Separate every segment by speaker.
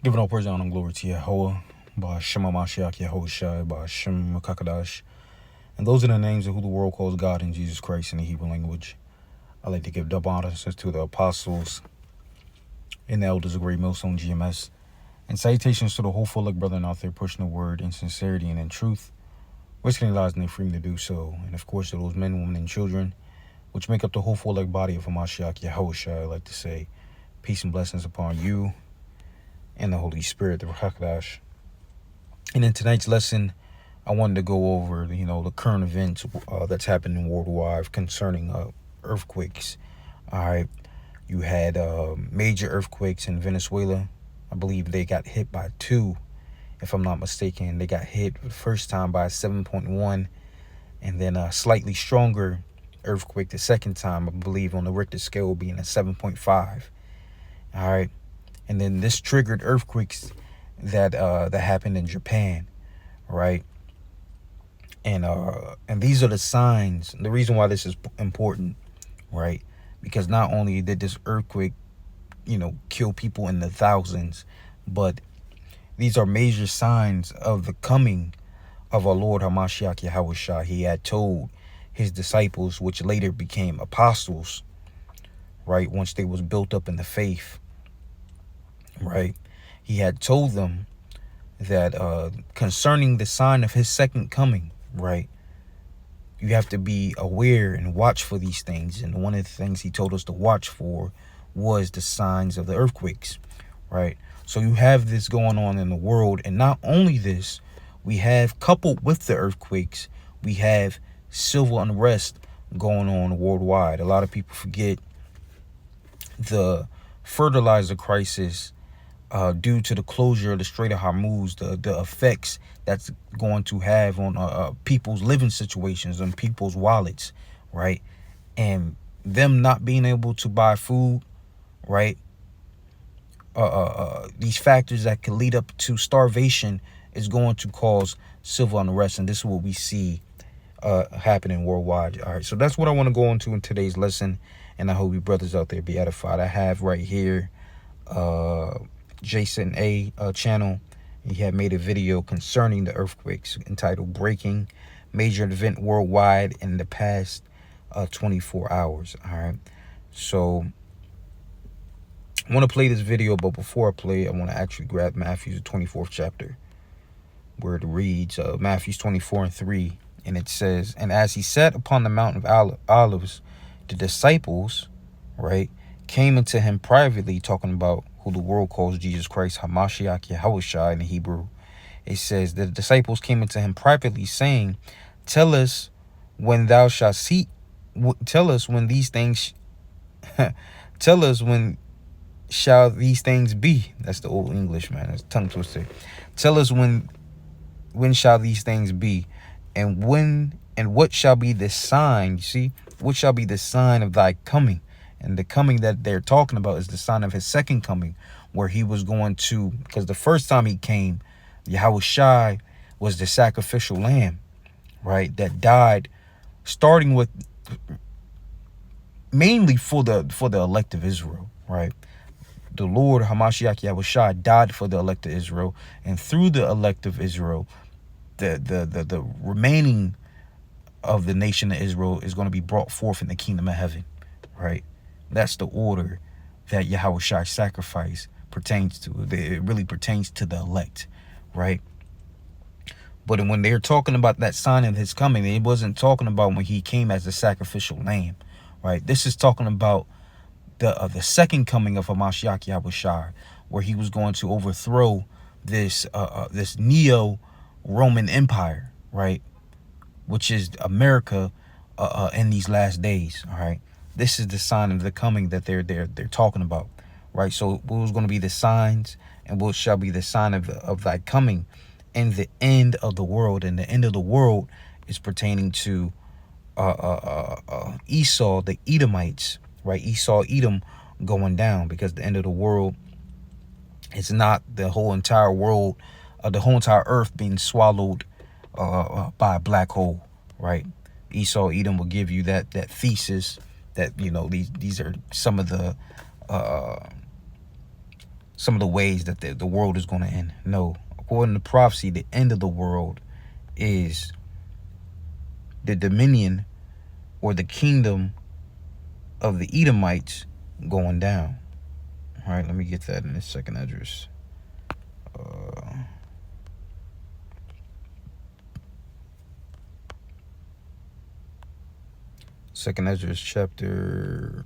Speaker 1: Giving all praise, honor, and glory to Yahweh, by Shema Mashiach, Yahushua, by Shem Makakadash. And those are the names of who the world calls God in Jesus Christ in the Hebrew language. I like to give double honors to the apostles and the elders of Great Millstone GMS. And salutations to the whole full brethren out there pushing the word in sincerity and in truth, risking their lives and their freedom to do so. And of course, to those men, women, and children, which make up the whole full body of Hamashiach Yahushua, I like to say peace and blessings upon you and the Holy Spirit, the Ruach. And in tonight's lesson, I wanted to go over, the current events that's happening worldwide concerning earthquakes. All right, you had major earthquakes in Venezuela. I believe they got hit by 2, if I'm not mistaken. They got hit the first time by 7.1, and then a slightly stronger earthquake the second time, I believe, on the Richter scale being a 7.5. All right. And then this triggered earthquakes that happened in Japan, right? And these are the signs. The reason why this is important, right? Because not only did this earthquake, kill people in the thousands, but these are major signs of the coming of our Lord Hamashiach Yahushua. He had told his disciples, which later became apostles, right? Once they was built up in the faith. Right, he had told them that concerning the sign of his second coming, right, you have to be aware and watch for these things. And one of the things he told us to watch for was the signs of the earthquakes, right? So you have this going on in the world. And not only this, we have, coupled with the earthquakes, we have civil unrest going on worldwide. A lot of people forget the fertilizer crisis due to the closure of the Strait of Hormuz, the effects that's going to have on people's living situations and people's wallets, right? And them not being able to buy food, right? These factors that could lead up to starvation is going to cause civil unrest, and this is what we see happening worldwide. All right, so that's what I want to go into in today's lesson, and I hope you brothers out there be edified. I have right here Jason A channel. He had made a video concerning the earthquakes entitled "Breaking Major Event Worldwide in the Past 24 Hours." All right, so I want to play this video, but before I play it, I want to actually grab Matthew's 24th chapter, where it reads Matthew's 24:3, and it says, "And as he sat upon the Mount of Olives, the disciples, right, came unto him privately," talking about who the world calls Jesus Christ, Hamashiach Yahushua in the Hebrew. It says, "The disciples came unto him privately, saying, Tell us when thou shalt see, tell us when these things, tell us when shall these things be." That's the old English, man. That's tongue twister. "Tell us when shall these things be, and what shall be the sign?" You see, what shall be the sign of thy coming? And the coming that they're talking about is the sign of his second coming, where he was going to, because the first time he came, Yahushua was the sacrificial lamb, right, that died, starting with mainly for the elect of Israel, right? The Lord Hamashiach Yahushua died for the elect of Israel, and through the elect of Israel, the remaining of the nation of Israel is going to be brought forth in the kingdom of heaven, right? That's the order that Yahushua's sacrifice pertains to. It really pertains to the elect, right? But when they're talking about that sign of his coming, it wasn't talking about when he came as a sacrificial lamb, right? This is talking about the second coming of Hamashiach Yahushua, where he was going to overthrow this neo-Roman Empire, right, which is America in these last days. All right, this is the sign of the coming that they're talking about, right? So what was going to be the signs, and what shall be the sign of thy coming, and the end of the world? And the end of the world is pertaining to Esau, the Edomites, right? Esau, Edom going down, because the end of the world is not the whole entire world, the whole entire earth being swallowed by a black hole, right? Esau, Edom will give you that thesis that, these are some of the some of the ways that the world is going to end. No, according to prophecy, the end of the world is the dominion or the kingdom of the Edomites going down. All right, let me get that in a second address. Second Esdras chapter.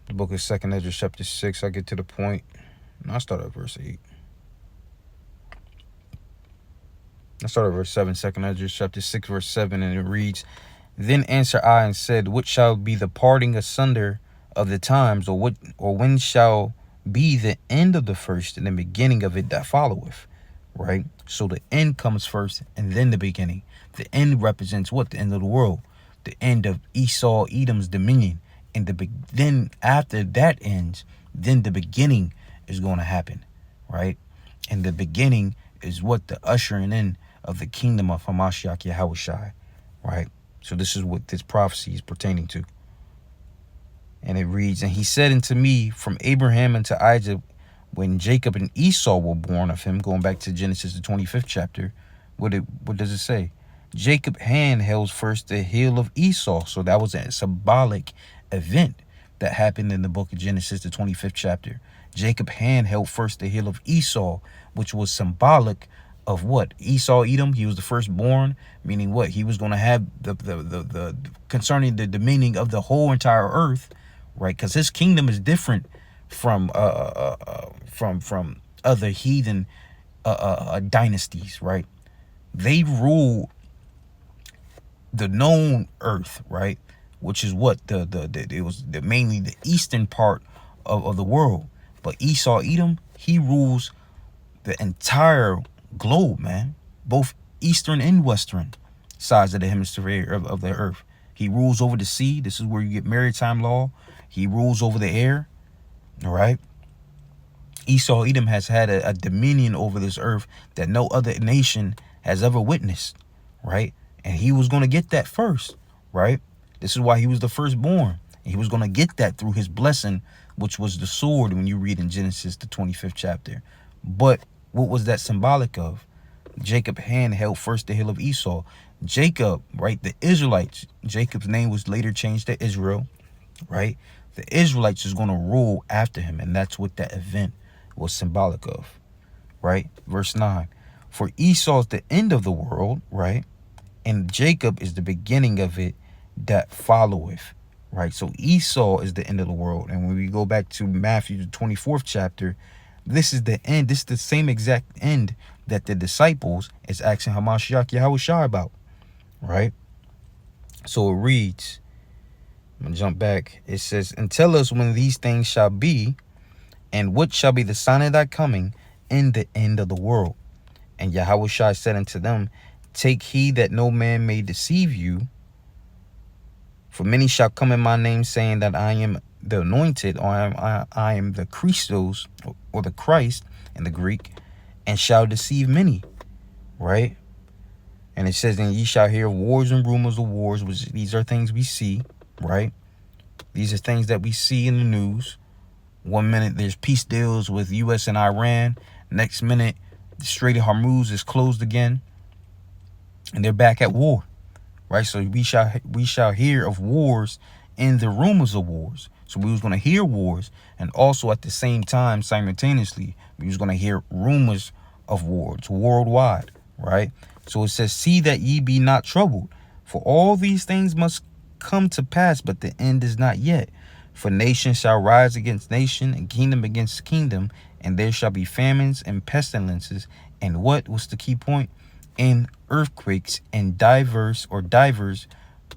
Speaker 1: The book of Second Esdras chapter 6. I get to the point. No, I start at verse 8. I start at verse 7. Second Esdras chapter 6, verse 7, and it reads, Then answered I and said, What shall be the parting asunder of the times, or when shall be the end of the first and the beginning of it that followeth? Right? So the end comes first and then the beginning. The end represents what? The end of the world. The end of Esau, Edom's dominion. And then after that ends, then the beginning is going to happen. Right? And the beginning is what? The ushering in of the kingdom of Hamashiach Yahushai. Right? So this is what this prophecy is pertaining to. And it reads, And he said unto me, From Abraham unto Isaac, when Jacob and Esau were born of him, going back to Genesis, the 25th chapter, what does it say? Jacob's hand held first the heel of Esau. So that was a symbolic event that happened in the book of Genesis, the 25th chapter. Jacob's hand held first the heel of Esau, which was symbolic of what? Esau, Edom, he was the firstborn, meaning what? He was going to have the concerning the dominion of the whole entire earth, right? Because his kingdom is different from other heathen dynasties, right? They rule the known earth, right? Which is what it was mainly the eastern part of the world. But Esau, Edom, he rules the entire globe, man, both eastern and western sides of the hemisphere of the earth. He rules over the sea. This is where you get maritime law. He rules over the air. All right. Esau, Edom has had a dominion over this earth that no other nation has ever witnessed. Right. And he was going to get that first. Right. This is why he was the firstborn. And he was going to get that through his blessing, which was the sword when you read in Genesis, the 25th chapter. But what was that symbolic of? Jacob's hand held first the heel of Esau. Jacob, right, the Israelites, Jacob's name was later changed to Israel, right? The Israelites is going to rule after him, and that's what that event was symbolic of, right? Verse 9, for Esau is the end of the world, right? And Jacob is the beginning of it that followeth, right? So Esau is the end of the world. And when we go back to Matthew, the 24th chapter, this is the end. This is the same exact end that the disciples is asking Hamashiach Yahushua about, right? So it reads, I'm going to jump back. It says, and tell us when these things shall be, and what shall be the sign of thy coming in the end of the world. And Yahushua said unto them, take heed that no man may deceive you. For many shall come in my name, saying that I am the anointed, or I am the Christos, or the Christ in the Greek, and shall deceive many, right? And it says, and ye shall hear wars and rumors of wars, which these are things we see, right? These are things that we see in the news. One minute there's peace deals with U.S. and Iran. Next minute, the Strait of Hormuz is closed again, and they're back at war, right? So we shall hear of wars and the rumors of wars. So we was going to hear wars, and also at the same time, simultaneously, we was going to hear rumors of wars worldwide, right? So it says, see that ye be not troubled, for all these things must come to pass, but the end is not yet. For nation shall rise against nation, and kingdom against kingdom, and there shall be famines and pestilences, and what was the key point? And earthquakes in divers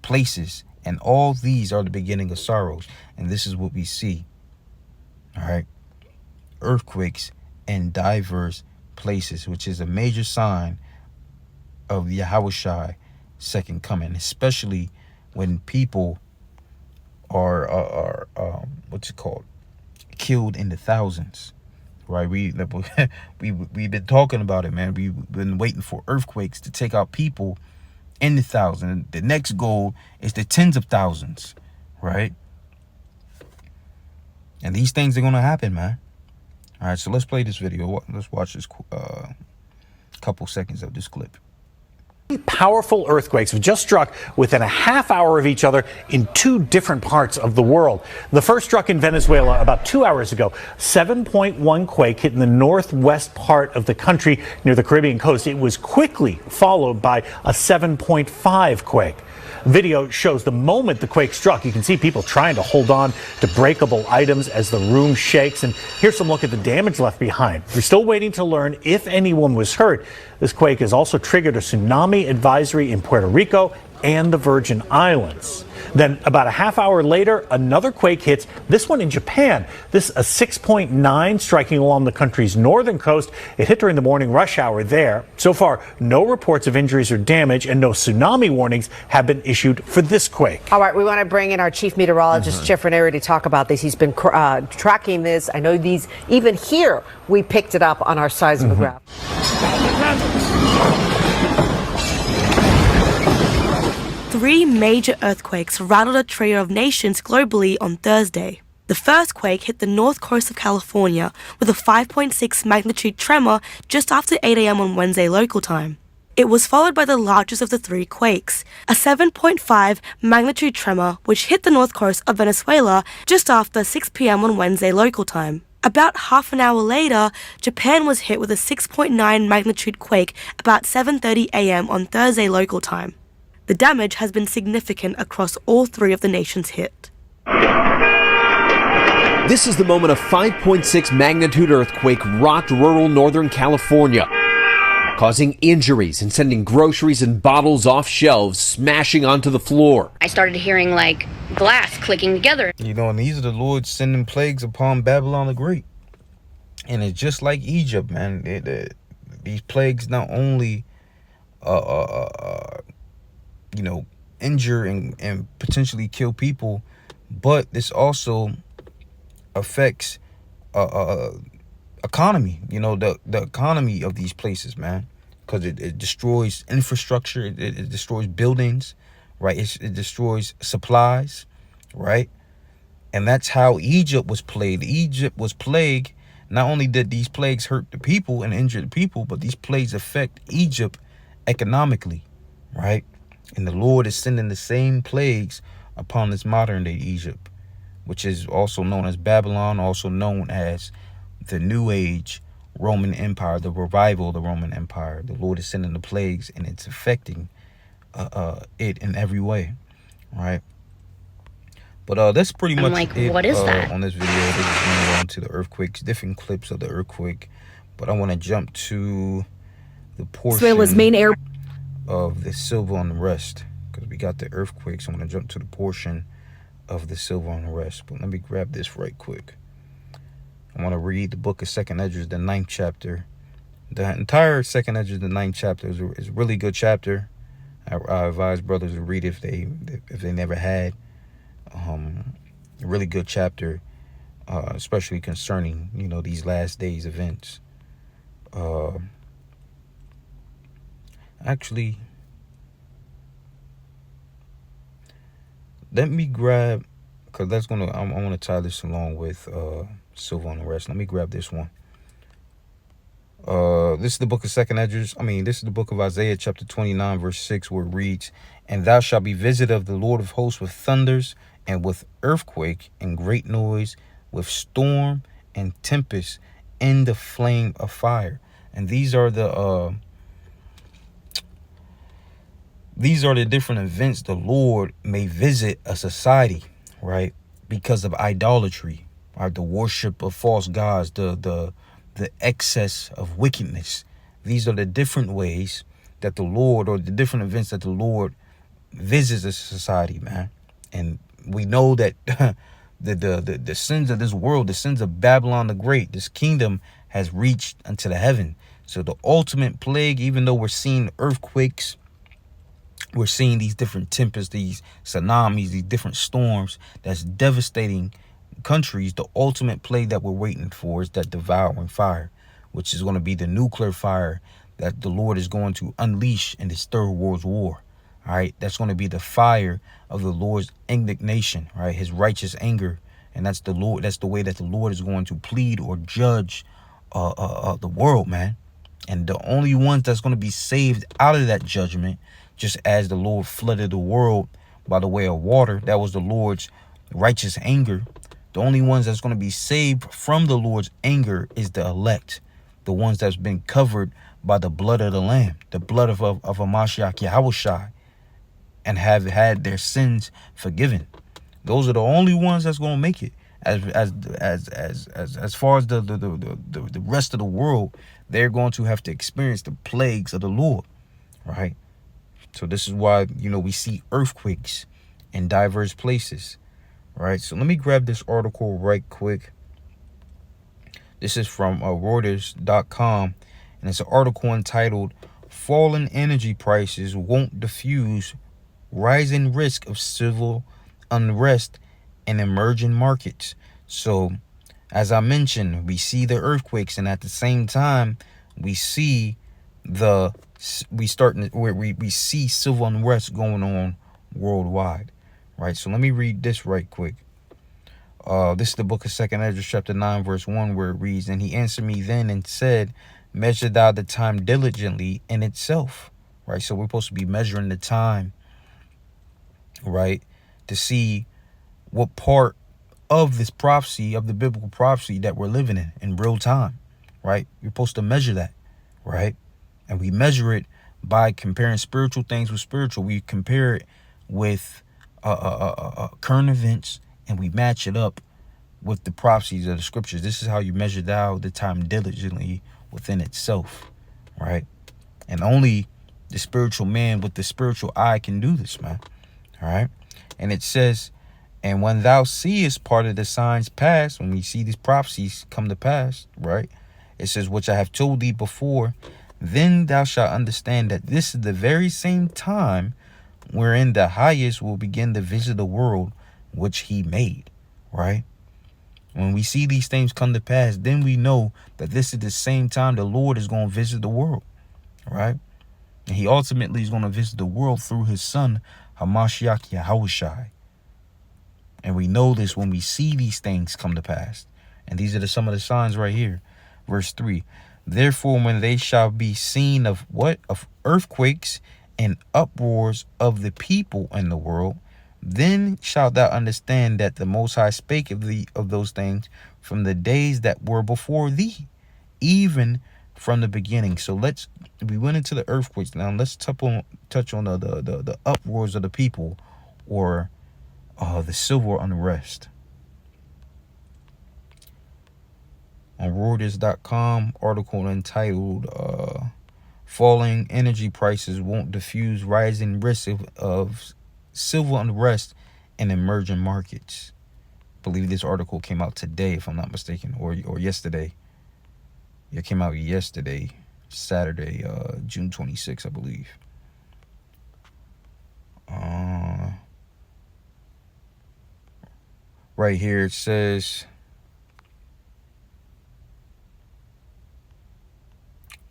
Speaker 1: places. And all these are the beginning of sorrows. And this is what we see. All right. Earthquakes in diverse places, which is a major sign of Yahushua second coming, especially when people are killed in the thousands. Right, we've been talking about it, man. We've been waiting for earthquakes to take out people in the thousands. The next goal is the tens of thousands, right? And these things are going to happen, man. All right, so let's play this video. Let's watch this couple seconds of this clip.
Speaker 2: Powerful earthquakes have just struck within a half hour of each other in two different parts of the world. The first struck in Venezuela about 2 hours ago. 7.1 quake hit in the northwest part of the country near the Caribbean coast. It was quickly followed by a 7.5 quake. Video shows the moment the quake struck. You can see people trying to hold on to breakable items as the room shakes. And here's some look at the damage left behind. We're still waiting to learn if anyone was hurt. This quake has also triggered a tsunami advisory in Puerto Rico and the Virgin Islands. Then about a half hour later, another quake hits, this one in Japan. This a 6.9 striking along the country's northern coast. It hit during the morning rush hour there. So far, no reports of injuries or damage and no tsunami warnings have been issued for this quake.
Speaker 3: All right, we want to bring in our chief meteorologist, Jeff Ranieri, to talk about this. He's been tracking this. I know these, even here, we picked it up on our seismograph.
Speaker 4: Three major earthquakes rattled a trio of nations globally on Thursday. The first quake hit the north coast of California with a 5.6 magnitude tremor just after 8 a.m. on Wednesday local time. It was followed by the largest of the three quakes, a 7.5 magnitude tremor which hit the north coast of Venezuela just after 6 p.m. on Wednesday local time. About half an hour later, Japan was hit with a 6.9 magnitude quake about 7:30 a.m. on Thursday local time. The damage has been significant across all three of the nations hit.
Speaker 5: This is the moment a 5.6 magnitude earthquake rocked rural Northern California, causing injuries and sending groceries and bottles off shelves, smashing onto the floor.
Speaker 6: I started hearing like glass clicking together.
Speaker 1: You know, and these are the Lord sending plagues upon Babylon the Great. And it's just like Egypt, man. These plagues not only injure and potentially kill people, but this also affects economy, the economy of these places, man, because it destroys infrastructure, it destroys buildings, right? It destroys supplies, right? And that's how Egypt was plagued. Egypt was plagued. Not only did these plagues hurt the people and injure the people, but these plagues affect Egypt economically, right? And the Lord is sending the same plagues upon this modern day Egypt, which is also known as Babylon, also known as the New Age Roman Empire, the revival of the Roman Empire. The Lord is sending the plagues, and it's affecting it in every way, right? But that's pretty much
Speaker 6: like,
Speaker 1: it
Speaker 6: what is that?
Speaker 1: on this video. This is going to go into the earthquakes, different clips of the earthquake. But I want to jump to the portion
Speaker 4: main air
Speaker 1: of the civil unrest, because we got the earthquakes. I'm going to jump to the portion of the civil unrest. But let me grab this right quick. I want to read the book of 2nd Esdras, the 9th chapter. The entire 2nd Esdras, the 9th chapter, is a really good chapter. I advise brothers to read if they never had. A really good chapter, especially concerning these last days events. Actually, let me grab, because that's I want to tie this along with civil unrest. Let me grab this one. This is the book of 2nd Esdras. This is the book of Isaiah chapter 29 verse 6, where it reads, "And thou shalt be visited of the Lord of hosts with thunders and with earthquake and great noise, with storm and tempest and the flame of fire." And these are the different events the Lord may visit a society, right? Because of idolatry, right? The worship of false gods, the excess of wickedness. These are the different ways that the Lord, or the different events that the Lord visits a society, man. And we know that the sins of this world, the sins of Babylon the Great, this kingdom has reached unto the heaven. So the ultimate plague, even though we're seeing earthquakes, we're seeing these different tempests, these tsunamis, these different storms that's devastating countries, the ultimate plague that we're waiting for is that devouring fire, which is going to be the nuclear fire that the Lord is going to unleash in this third world war. All right, that's going to be the fire of the Lord's indignation, right? His righteous anger, and that's the Lord. That's the way that the Lord is going to plead or judge the world, man. And the only ones that's going to be saved out of that judgment, just as the Lord flooded the world by the way of water, that was the Lord's righteous anger. The only ones that's going to be saved from the Lord's anger is the elect, the ones that's been covered by the blood of the Lamb, the blood of a Mashiach Yahushai, and have had their sins forgiven. Those are the only ones that's going to make it. As far as the rest of the world, they're going to have to experience the plagues of the Lord, right? So this is why, we see earthquakes in diverse places, right? So let me grab this article right quick. This is from Reuters.com, and it's an article entitled "Falling Energy Prices Won't Diffuse Rising Risk of Civil Unrest in Emerging Markets." So, as I mentioned, we see the earthquakes, and at the same time, we see we see civil unrest going on worldwide, right? So let me read this right quick. This is the book of 2 Ezra chapter 9 verse 1, where it reads, "And he answered me then and said, Measure thou the time diligently in itself." Right? So we're supposed to be measuring the time, right? To see what part of this prophecy, of the biblical prophecy that we're living in real time, right? You're supposed to measure that, right? And we measure it by comparing spiritual things with spiritual. We compare it with current events, and we match it up with the prophecies of the scriptures. This is how you measure thou the time diligently within itself, right? And only the spiritual man with the spiritual eye can do this, man. All right. And it says, "And when thou seest part of the signs pass," when we see these prophecies come to pass, right? It says, "which I have told thee before, then thou shalt understand that this is the very same time wherein the highest will begin to visit the world which he made," right? When we see these things come to pass, then we know that this is the same time the Lord is going to visit the world, right? And he ultimately is going to visit the world through his son, Hamashiach Yahushai. And we know this when we see these things come to pass. And these are some of the signs right here. Verse 3. "Therefore, when they shall be seen of what? Of earthquakes and uproars of the people in the world, then shalt thou understand that the Most High spake of those things from the days that were before thee, even from the beginning." So we went into the earthquakes. Now let's touch on the uproars of the people, or the civil unrest. On Reuters.com, article entitled "Falling Energy Prices Won't Diffuse Rising Risk of Civil Unrest in Emerging Markets." I believe this article came out today, if I'm not mistaken, or yesterday. It came out yesterday, Saturday, June 26th, I believe. Right here it says,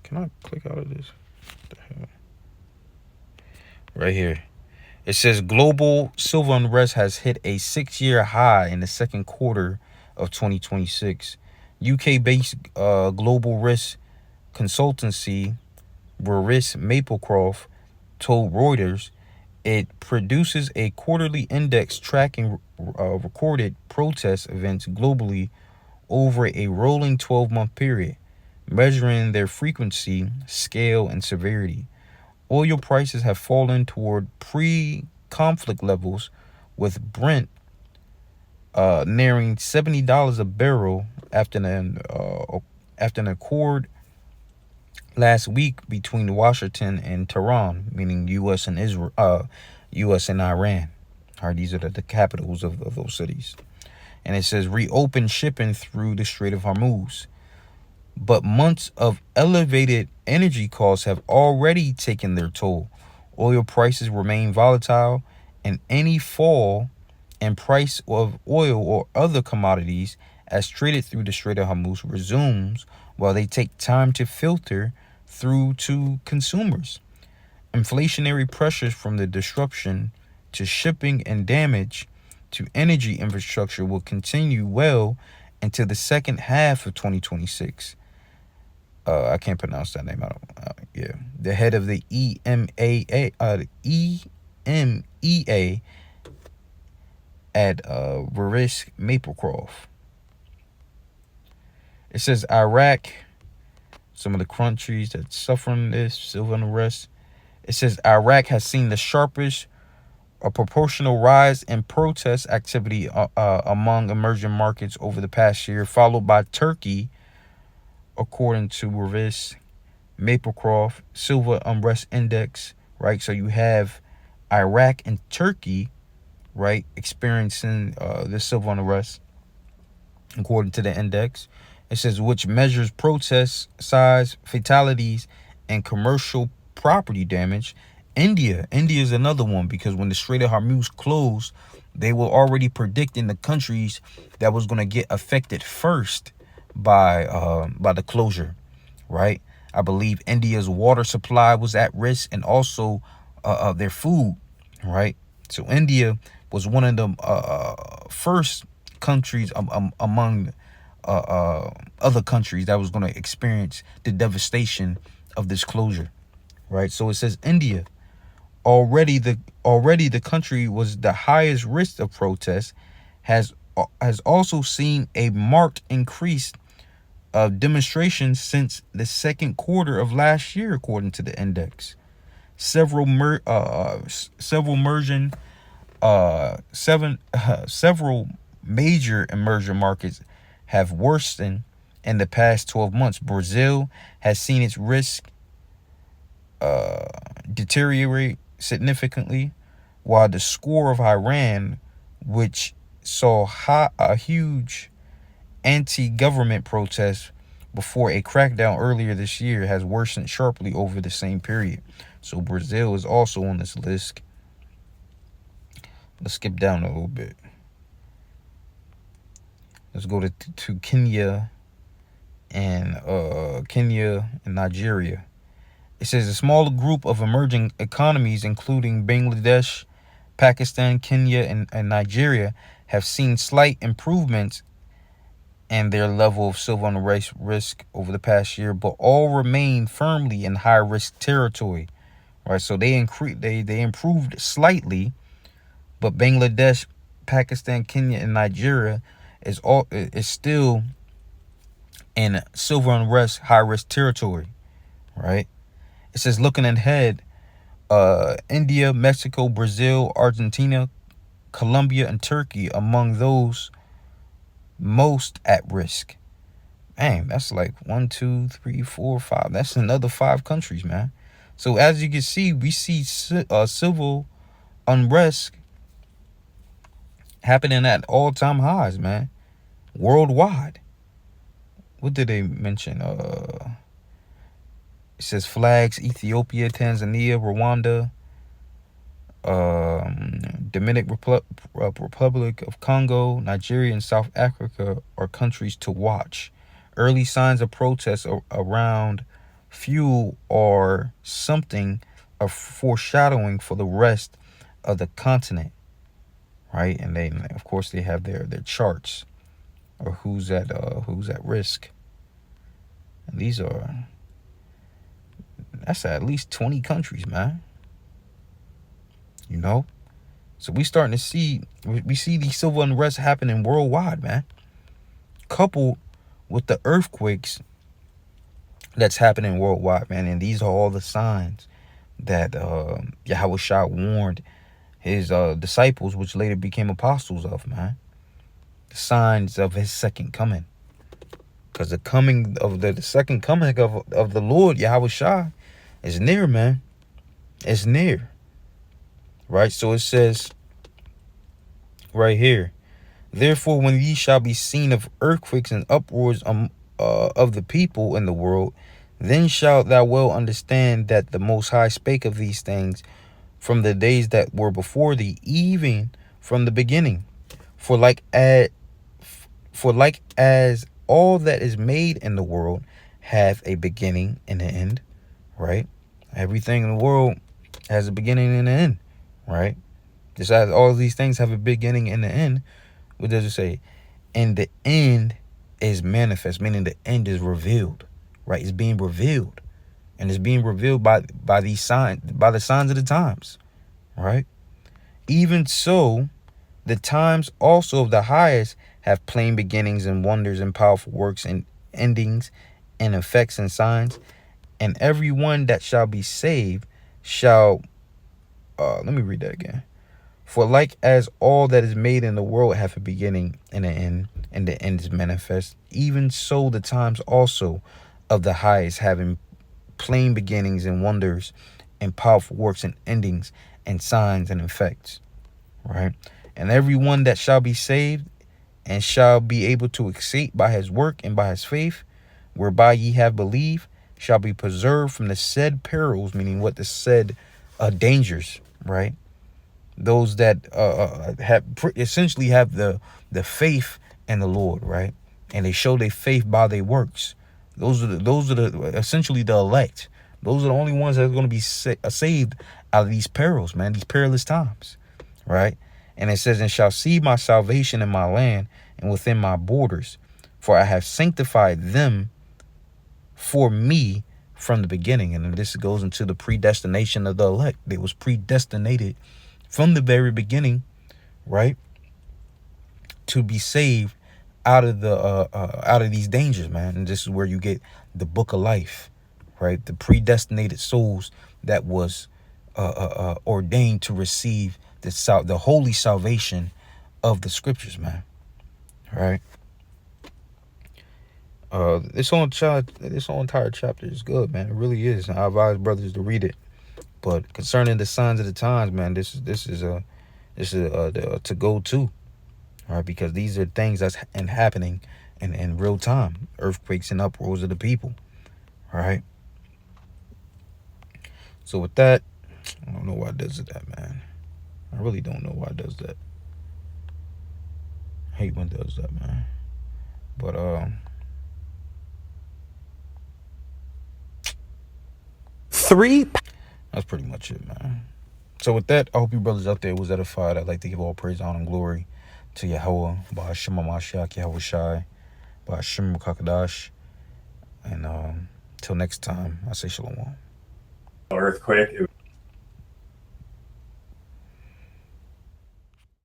Speaker 1: can I click out of this? What the hell? Right here. It says, "Global civil unrest has hit a 6-year high in the second quarter of 2026. UK-based global risk consultancy Risk Maplecroft told Reuters it produces a quarterly index tracking recorded protest events globally over a rolling 12-month period, measuring their frequency, scale, and severity. Oil prices have fallen toward pre-conflict levels, with Brent nearing $70 a barrel after an accord last week between Washington and Tehran, meaning U.S. and Israel, U.S. and Iran. All right, these are the capitals of those cities. And it says, "Reopen shipping through the Strait of Hormuz. But months of elevated energy costs have already taken their toll. Oil prices remain volatile, and any fall in price of oil or other commodities as traded through the Strait of Hormuz resumes while they take time to filter through to consumers. Inflationary pressures from the disruption to shipping and damage to energy infrastructure will continue well into the second half of 2026. I can't pronounce that name. I don't. Yeah, the head of the EMEA at Verisk Maplecroft. It says Iraq, some of the countries that's suffering this civil unrest. It says Iraq has seen the sharpest proportional rise in protest activity among emerging markets over the past year, followed by Turkey, according to Verisk Maplecroft Silver Unrest Index, right? So you have Iraq and Turkey, right, experiencing the civil unrest, according to the index. It says which measures protest size, fatalities, and commercial property damage. India is another one, because when the Strait of Hormuz closed, they were already predicting the countries that was going to get affected first by the closure, right? I believe India's water supply was at risk, and also their food, right? So India was one of the first countries among other countries that was going to experience the devastation of this closure, right? So it says India, already the country was the highest risk of protest, has also seen a marked increase of demonstrations since the second quarter of last year, according to the index. Several major emerging markets have worsened in the past 12 months. Brazil has seen its risk deteriorate significantly, while the score of Iran, which saw a huge anti-government protest before a crackdown earlier this year, has worsened sharply over the same period. So Brazil is also on this list. Let's skip down a little bit. Let's go to Kenya and Nigeria. It says a small group of emerging economies, including Bangladesh, Pakistan, Kenya, and Nigeria, have seen slight improvements in their level of civil unrest risk over the past year, but all remain firmly in high risk territory. Right, so they improved slightly, but Bangladesh, Pakistan, Kenya, and Nigeria is still in civil unrest high risk territory. Right. It says looking ahead, India, Mexico, Brazil, Argentina, Colombia, and Turkey among those most at risk. Man, that's like 1, 2, 3, 4, 5. That's another 5 countries, man. So as you can see, we see civil unrest happening at all-time highs, man, worldwide. What did they mention? It says flags: Ethiopia, Tanzania, Rwanda, Dominican Republic of Congo, Nigeria, and South Africa are countries to watch. Early signs of protests around fuel or something of foreshadowing for the rest of the continent, right? And they, of course, they have their charts or who's at risk. And that's at least 20 countries, man. You know, so we see these civil unrest happening worldwide, man. Coupled with the earthquakes that's happening worldwide, man. And these are all the signs that Yahweh Shah warned his disciples, which later became apostles, of, man. The signs of his second coming. Because the coming of the second coming of the Lord, Yahweh Shah, is near, man. It's near. Right? So it says right here, therefore, when ye shall be seen of earthquakes and uproars of the people in the world, then shalt thou well understand that the Most High spake of these things from the days that were before thee, even from the beginning. For like as all that is made in the world hath a beginning and an end, right? Everything in the world It has a beginning and an end, right? Just as all of these things have a beginning and an end, what does it say? And the end is manifest, meaning the end is revealed, right? It's being revealed. And it's being revealed by these signs, by the signs of the times, right? Even so, the times also of the highest have plain beginnings and wonders and powerful works and endings and effects and signs. And everyone that shall be saved shall, let me read that again. For like as all that is made in the world hath a beginning and an end, and the end is manifest, even so the times also of the highest having plain beginnings and wonders and powerful works and endings and signs and effects, right? And everyone that shall be saved and shall be able to escape by his work and by his faith, whereby ye have believed, shall be preserved from the said perils, meaning what the said dangers, right? Those that essentially have the faith in the Lord, right? And they show their faith by their works. Those are the essentially the elect. Those are the only ones that are going to be saved out of these perils, man, these perilous times, right? And it says, and shall see my salvation in my land and within my borders, for I have sanctified them for me from the beginning. And this goes into the predestination of the elect. They was predestinated from the very beginning, right, to be saved out of the out of these dangers, man. And this is where you get the book of life, right? The predestinated souls that was ordained to receive the holy salvation of the scriptures, man. Right? This whole entire chapter is good, man. It really is. And I advise brothers to read it. But concerning the signs of the times, man, this is to go to, all right? Because these are things that's happening in real time. Earthquakes and uproars of the people, all right? So with that, I don't know why it does that, man. I really don't know why it does that. I hate when it does that, man. But that's pretty much it, man. So with that, I hope you brothers out there was edified. I'd like to give all praise, honor, and glory to Yahweh, Ba'ashem HaMashiach, Yahweh Shai, Ba'ashem Kakadash. And till next time, I say shalom.
Speaker 7: Earthquake.